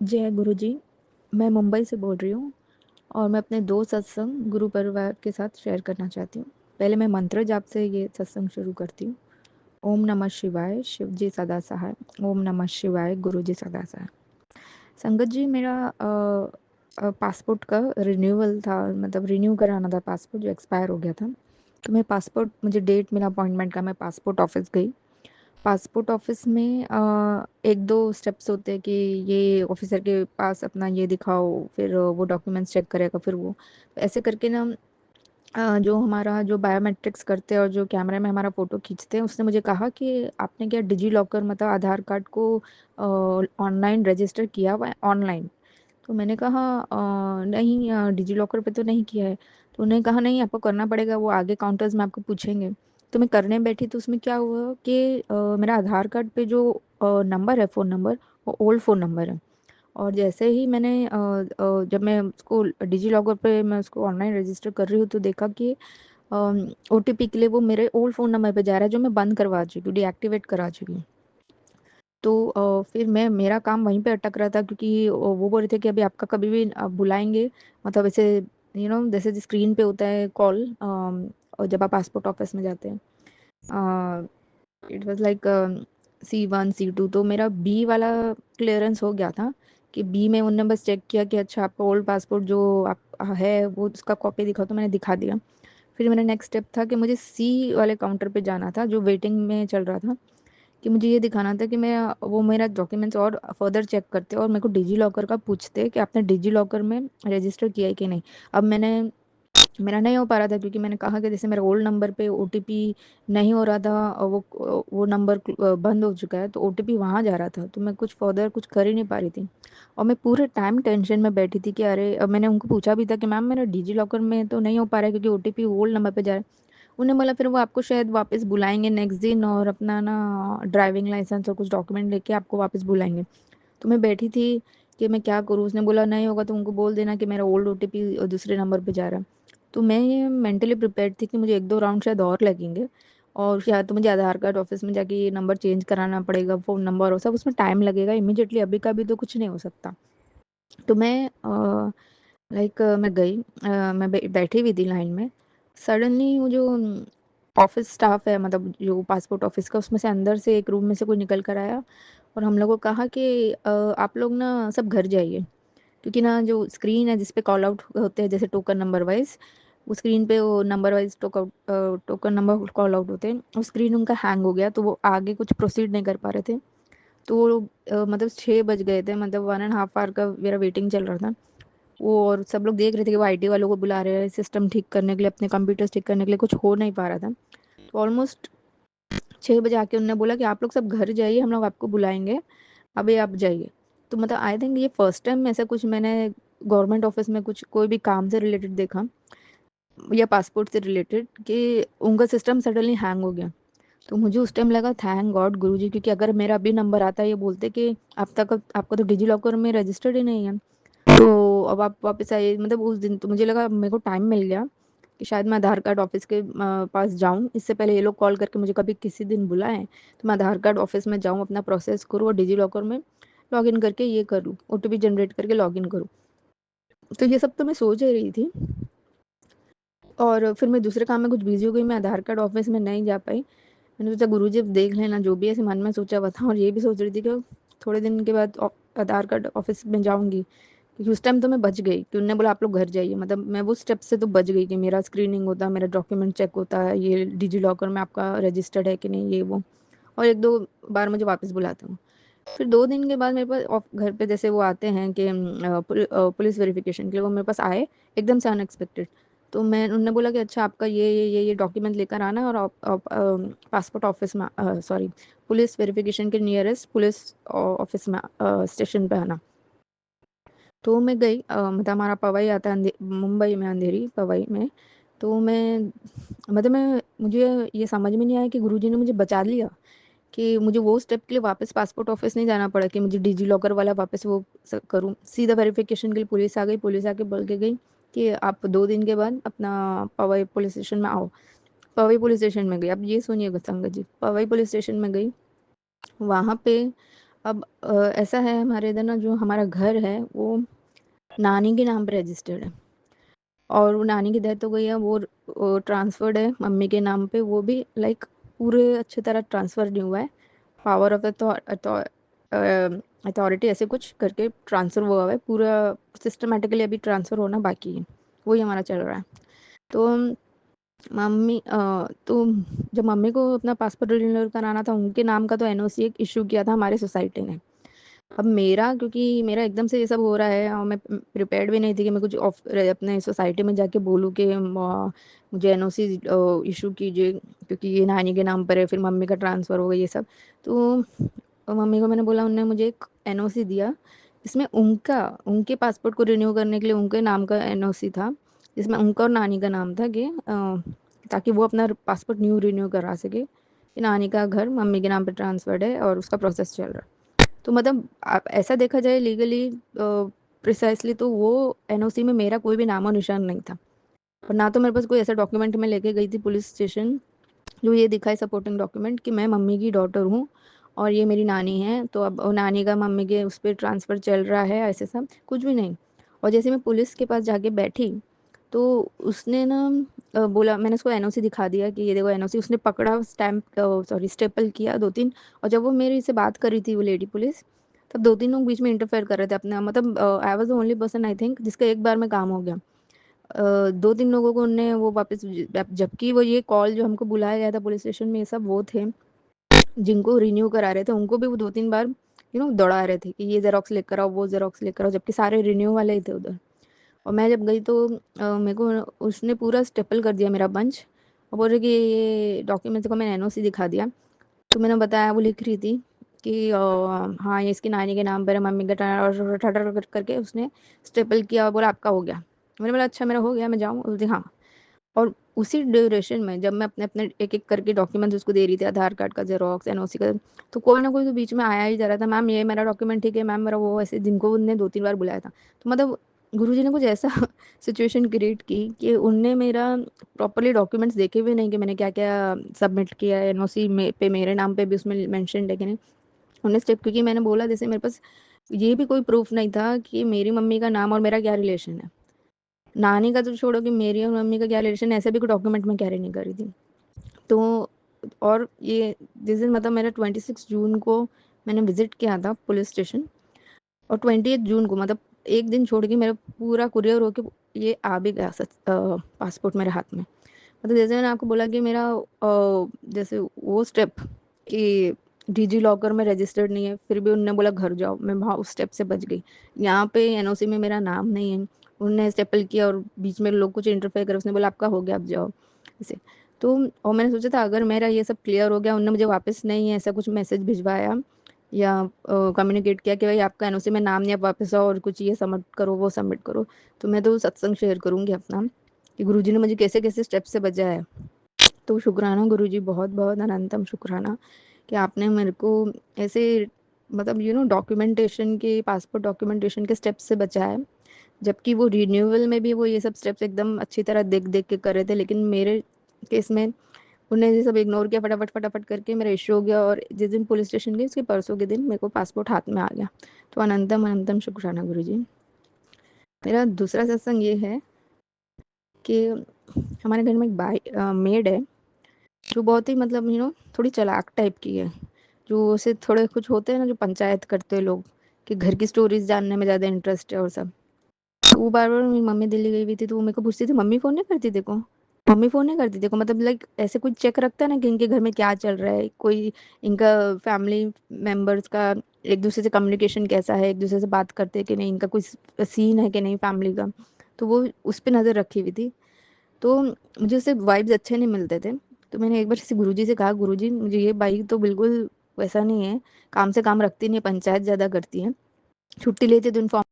जय गुरु जी। मैं मुंबई से बोल रही हूँ और मैं अपने 2 सत्संग गुरु परिवार के साथ शेयर करना चाहती हूँ। पहले मैं मंत्र जाप से ये सत्संग शुरू करती हूँ। ओम नमः शिवाय, शिव जी सदा सहाय। ओम नमः शिवाय, गुरु जी सदा सहाय। संगत जी, मेरा पासपोर्ट का रिन्यूअल था, मतलब रिन्यू कराना था पासपोर्ट, जो एक्सपायर हो गया था। तो मैं पासपोर्ट, मुझे डेट मिला अपॉइंटमेंट का, मैं पासपोर्ट ऑफिस गई। पासपोर्ट ऑफिस में 1-2 स्टेप्स होते हैं कि ये ऑफिसर के पास अपना ये दिखाओ, फिर वो डॉक्यूमेंट्स चेक करेगा, फिर वो ऐसे करके ना जो हमारा जो बायोमेट्रिक्स करते हैं और जो कैमरे में हमारा फ़ोटो खींचते हैं, उसने मुझे कहा कि आपने क्या डिजी लॉकर, मतलब आधार कार्ड को ऑनलाइन रजिस्टर किया हुआ है ऑनलाइन? तो मैंने कहा नहीं, डिजी लॉकर पे तो नहीं किया है। तो उन्होंने कहा नहीं, आपको करना पड़ेगा, वो आगे काउंटर्स में आपको पूछेंगे। तो मैं करने बैठी तो उसमें क्या हुआ कि मेरा आधार कार्ड पे जो नंबर है, फ़ोन नंबर, वो ओल्ड फ़ोन नंबर है। और जैसे ही मैंने जब मैं उसको डिजी लॉकर पे मैं उसको ऑनलाइन रजिस्टर कर रही हूँ, तो देखा कि ओटीपी के लिए वो मेरे ओल्ड फ़ोन नंबर पे जा रहा है, जो मैं बंद करवा चुकी हूँ, डीएक्टिवेट करा चुकी हूँ। तो फिर मैं, मेरा काम वहीं पे अटक रहा था, क्योंकि वो बोल रहे थे कि अभी आपका कभी भी बुलाएंगे, मतलब ऐसे जैसे स्क्रीन पे होता है कॉल, और जब आप पासपोर्ट ऑफिस में जाते हैं, it was like C1 C2, तो मेरा बी वाला क्लियरेंस हो गया था कि बी में उनने बस चेक किया कि अच्छा आपका ओल्ड पासपोर्ट जो आप है वो उसका कॉपी दिखाओ, तो मैंने दिखा दिया। फिर मेरा नेक्स्ट स्टेप था कि मुझे सी वाले काउंटर पे जाना था, जो वेटिंग में चल रहा था, कि मुझे ये दिखाना था कि मैं, वो मेरा डॉक्यूमेंट्स और फर्दर चेक करते और मेरे को डिजी लॉकर का पूछते कि आपने डिजी लॉकर में रजिस्टर किया है कि नहीं। अब मेरा नहीं हो पा रहा था, क्योंकि मैंने कहा कि जैसे मेरा ओल्ड नंबर पे ओटीपी नहीं हो रहा था, और वो नंबर बंद हो चुका है, तो ओटीपी वहाँ जा रहा था, तो मैं कुछ फर्दर कुछ कर ही नहीं पा रही थी। और मैं पूरे टाइम टेंशन में बैठी थी कि अरे, अब मैंने उनको पूछा भी था कि मैम मेरा डिजी लॉकर में तो नहीं हो पा रहा है, क्योंकि ओटीपी ओल्ड नंबर पे जा रहा है। उन्हें बोला फिर वो आपको शायद वापस बुलाएंगे नेक्स्ट दिन, और अपना ना ड्राइविंग लाइसेंस और कुछ डॉक्यूमेंट लेके आपको वापस बुलाएंगे। तो मैं बैठी थी कि मैं क्या करूँ। उसने बोला नहीं होगा तो उनको बोल देना कि मेरा ओल्ड ओटीपी दूसरे नंबर पे जा रहा है। तो मैं ये मेंटली प्रिपेयर्ड थी कि मुझे 1-2 राउंड शायद और लगेंगे, और या तो मुझे आधार कार्ड ऑफिस में जाके ये नंबर चेंज कराना पड़ेगा, फ़ोन नंबर और सब, उसमें टाइम लगेगा इमीडिएटली, अभी का अभी तो कुछ नहीं हो सकता। तो मैं लाइक मैं गई, मैं बैठी हुई थी लाइन में। सडनली वो जो ऑफिस स्टाफ है, मतलब जो पासपोर्ट ऑफिस का, उसमें से अंदर से एक रूम में से कोई निकल कर आया और हम लोगों को कहा कि आप लोग ना सब घर जाइए, क्योंकि ना जो स्क्रीन है जिस पे कॉल आउट होते हैं, जैसे टोकन नंबर वाइज, वो स्क्रीन पे वो number wise token number call out होते हैं, वो स्क्रीन उनका हैंग हो गया, तो वो आगे कुछ प्रोसीड नहीं कर पा रहे थे। तो वो मतलब 6 बज गए थे, मतलब 1.5 आवर का मेरा वेटिंग चल रहा था वो, और सब लोग देख रहे थे कि वो आईटी वालों को बुला रहे हैं सिस्टम ठीक करने के लिए, अपने कंप्यूटर्स ठीक करने के लिए, कुछ हो नहीं पा रहा था। तो ऑलमोस्ट 6 बजे आके उन्होंने बोला कि आप लोग सब घर जाइए, हम लोग आपको बुलाएंगे, अभी आप जाइए। तो मतलब आई थिंक ये फर्स्ट टाइम ऐसा कुछ मैंने गवर्नमेंट ऑफिस में कुछ कोई भी काम से रिलेटेड देखा, या पासपोर्ट से रिलेटेड, कि उनका सिस्टम सडनली हैंग हो गया। तो मुझे उस टाइम लगा थैंक गॉड गुरुजी, क्योंकि अगर मेरा अभी नंबर आता, ये बोलते कि अब तक आपका तो डिजी लॉकर में रजिस्टर्ड ही नहीं है, तो अब आप वापस आइए। मतलब उस दिन तो मुझे लगा मेरे को टाइम मिल गया कि शायद मैं आधार कार्ड ऑफिस के पास जाऊं, इससे पहले ये लोग कॉल करके मुझे कभी किसी दिन बुलाएं, तो मैं आधार कार्ड ऑफिस में जाऊं, अपना प्रोसेस करूं और डिजी लॉकर में लॉग इन करके ये करूं, ओटीपी जनरेट करके लॉग इन करूं। तो ये सब तो मैं सोच ही रही थी, और फिर मैं दूसरे काम में कुछ बिजी हो गई, मैं आधार कार्ड ऑफिस में नहीं जा पाई। मैंने सोचा गुरुजी अब देख लेना, जो भी ऐसे मन में सोचा हुआ था, और ये भी सोच रही थी कि थोड़े दिन के बाद आधार कार्ड ऑफिस में जाऊंगी, क्योंकि उस टाइम तो मैं बच गई कि उन्होंने बोला आप लोग घर जाइए, मतलब मैं वो स्टेप से तो बच गई कि मेरा स्क्रीनिंग होता, मेरा डॉक्यूमेंट चेक होता है, ये डिजी लॉकर में आपका रजिस्टर्ड है कि नहीं, ये वो, और 1-2 बार मुझे वापस बुलाते हूँ। फिर 2 दिन के बाद मेरे पास घर पे जैसे वो आते हैं कि पुलिस वेरिफिकेशन के लिए, वो मेरे पास आए एकदम से अनएक्सपेक्टेड। तो मैं, उन्होंने बोला कि अच्छा आपका ये डॉक्यूमेंट लेकर आना, और आप पासपोर्ट ऑफिस में, सॉरी, पुलिस वेरिफिकेशन के नियरेस्ट पुलिस ऑफिस में, स्टेशन पे आना। तो मैं गई, मतलब हमारा पवई आता है मुंबई में, अंधेरी पवई में। तो मैं, मतलब मैं, मुझे ये समझ में नहीं आया कि गुरुजी ने मुझे बचा लिया, कि मुझे वो स्टेप के लिए वापस पासपोर्ट ऑफिस नहीं जाना पड़ा, कि मुझे डिजी लॉकर वाला वापस वो करूँ। सीधा वेरिफिकेशन के लिए पुलिस आ गई, पुलिस आके बोल के गई कि आप 2 दिन के बाद अपना पवई पुलिस स्टेशन में आओ। पवई पुलिस स्टेशन में गई, अब ये सुनिएगा संगत जी, पवई पुलिस स्टेशन में गई। वहाँ पे अब ऐसा है हमारे इधर ना, जो हमारा घर है वो नानी के नाम पे रजिस्टर्ड है, और वो नानी की डेथ हो गई है, वो ट्रांसफर्ड है मम्मी के नाम पे, वो भी लाइक पूरे अच्छी तरह ट्रांसफर नहीं हुआ है। पावर ऑफ अथॉरिटी ऐसे कुछ करके ट्रांसफर हुआ है पूरा, सिस्टमेटिकली अभी ट्रांसफर होना बाकी है, वही हमारा चल रहा है। तो तो जब मम्मी को अपना पासपोर्ट रिन्यूअल कराना था, उनके नाम का तो एनओसी एक इशू किया था हमारे सोसाइटी ने। अब मेरा, क्योंकि मेरा एकदम से ये सब हो रहा है और मैं प्रिपेयर्ड भी नहीं थी कि मैं कुछ अपने सोसाइटी में जाके बोलूँ कि मुझे एनओसी इशू कीजिए, क्योंकि ये नानी के नाम पर है, फिर मम्मी का ट्रांसफ़र हो गया ये सब। तो मम्मी को मैंने बोला, उन्होंने मुझे एक एनओसी दिया जिसमें उनके पासपोर्ट को रिन्यू करने के लिए उनके नाम का एनओसी था, जिसमें उनका और नानी का नाम था कि ताकि वो अपना पासपोर्ट न्यू रिन्यू करा सके कि नानी का घर मम्मी के नाम पर ट्रांसफर्ड है और उसका प्रोसेस चल रहा है। तो मतलब आप ऐसा देखा जाए लीगली प्रिसाइसली, तो वो एनओसी में मेरा कोई भी नामो निशान नहीं था, और ना तो मेरे पास कोई ऐसा डॉक्यूमेंट मैं लेके गई थी पुलिस स्टेशन जो ये दिखाए सपोर्टिंग डॉक्यूमेंट कि मैं मम्मी की डॉटर हूँ और ये मेरी नानी है, तो अब वो नानी का मम्मी के उस पर ट्रांसफ़र चल रहा है, ऐसे सब कुछ भी नहीं। और जैसे मैं पुलिस के पास जाके बैठी, तो उसने ना बोला, मैंने उसको एनओसी दिखा दिया कि ये देखो एनओसी, उसने पकड़ा, स्टैम्प सॉरी स्टेपल किया दो तीन। और जब वो मेरे से बात कर रही थी वो लेडी पुलिस, तब दो तीन लोग बीच में इंटरफेयर कर रहे थे अपना, मतलब I was the only person I think जिसका एक बार में काम हो गया। दो तीन लोगों को उनने वो वापस, जबकि वो ये कॉल जो हमको बुलाया गया था पुलिस स्टेशन में, ये सब वो थे जिनको रिन्यू करा रहे थे, उनको भी वो दो तीन बार दौड़ा रहे थे कि ये जेरोक्स लेकर आओ, वो जेरोक्स लेकर आओ, जबकि सारे रिन्यू वाले ही थे उधर। और मैं जब गई तो मेरे को उसने पूरा स्टेपल कर दिया मेरा बंच, और बोल रहे कि ये डॉक्यूमेंट्स को मैंने एनओसी दिखा दिया। तो मैंने बताया, वो लिख रही थी कि हाँ ये इसकी नानी के नाम पर है, मम्मी का और ठटर करके उसने स्टेपल किया और बोला आपका हो गया। मैंने बोला अच्छा मेरा हो गया, मैं जाऊँ? बोलती हाँ। और उसी ड्यूरेशन में जब मैं अपने अपने एक एक करके डॉक्यूमेंट्स उसको दे रही थी, आधार कार्ड का जेरोक्स, एनओसी का, तो कोई ना कोई तो बीच में आया ही जा रहा था, मैम ये मेरा डॉक्यूमेंट ठीक है, मैम मेरा वो, ऐसे जिनको उनने दो तीन बार बुलाया था। तो मतलब गुरुजी ने कुछ ऐसा सिचुएशन क्रिएट की कि उनने मेरा प्रॉपरली डॉक्यूमेंट्स देखे भी नहीं कि मैंने क्या क्या सबमिट किया है, एनओसी में पे मेरे नाम पे भी उसमें मेंशन है कि नहीं। उन्हें स्टेप, क्योंकि मैंने बोला जैसे मेरे पास ये भी कोई प्रूफ नहीं था कि मेरी मम्मी का नाम और मेरा क्या रिलेशन है। नानी का तो छोड़ो कि मेरी और मम्मी का क्या रिलेशन, ऐसे भी कोई डॉक्यूमेंट में कैरी नहीं करी थी। तो और ये जिस दिन, मतलब मेरा 26 जून को मैंने विजिट किया था पुलिस स्टेशन, और 28 जून को, मतलब एक दिन छोड़ के मेरा पूरा कुरियर होके ये आ भी गया सच, पासपोर्ट मेरे हाथ में। मतलब जैसे मैंने आपको बोला कि मेरा जैसे वो स्टेप कि डिजी लॉकर में रजिस्टर्ड नहीं है, फिर भी उनने बोला घर जाओ, मैं वहाँ उस स्टेप से बच गई। यहाँ पे एनओसी में मेरा नाम नहीं है, उनने स्टेपल किया और बीच में लोग कुछ इंटरफेयर कर, उसने बोला आपका हो गया, आप जाओ ऐसे। तो और मैंने सोचा था अगर मेरा ये सब क्लियर हो गया, उनने मुझे वापस नहीं ऐसा कुछ मैसेज भिजवाया या कम्युनिकेट किया कि भाई आपका एनओसी में नाम नहीं, आप वापस आओ और कुछ ये सबमिट करो, वो सबमिट करो, तो मैं तो सत्संग शेयर करूँगी अपना कि गुरुजी ने मुझे कैसे कैसे स्टेप से बचाया है। तो शुक्राना गुरुजी, बहुत बहुत अनंतम शुक्राना कि आपने मेरे को ऐसे, मतलब डॉक्यूमेंटेशन के, पासपोर्ट डॉक्यूमेंटेशन के स्टेप्स से बचाया है। जबकि वो रिन्यूअल में भी वो ये सब स्टेप्स एकदम अच्छी तरह देख देख के कर रहे थे, लेकिन मेरे केस में उन्हें ये सब इग्नोर किया, फटाफट फटाफट करके मेरा इश्यू हो गया, और जिस दिन पुलिस स्टेशन गई उसके परसों के दिन मेरे को पासपोर्ट हाथ में आ गया। तो अनंतम अनंतम शुक्राना गुरुजी। मेरा दूसरा सत्संग ये है कि हमारे घर में एक मेड है जो बहुत ही, मतलब थोड़ी चालाक टाइप की है, जो उसे थोड़े कुछ होते हैं ना, जो पंचायत करते हैं लोग कि घर की स्टोरीज जानने में ज़्यादा इंटरेस्ट है और सब। तो वो बार बार, मेरी मम्मी दिल्ली गई हुई थी तो वो मेरे को पूछती थी, मम्मी फ़ोन नहीं करती देखो, मम्मी फ़ोन नहीं करती देखो, मतलब लाइक ऐसे कुछ चेक रखता है ना कि इनके घर में क्या चल रहा है, कोई इनका फैमिली मेम्बर्स का एक दूसरे से कम्युनिकेशन कैसा है, एक दूसरे से बात करते हैं कि नहीं, इनका कोई सीन है कि नहीं फैमिली का। तो वो उस पर नज़र रखी हुई थी। तो मुझे उससे वाइब्स अच्छे नहीं मिलते थे। तो मैंने एक बार किसी गुरुजी से कहा, गुरुजी मुझे ये बाई तो बिल्कुल वैसा नहीं है, काम से काम रखती नहीं है, पंचायत ज़्यादा करती है, छुट्टी लेती है तो इन्फॉर्म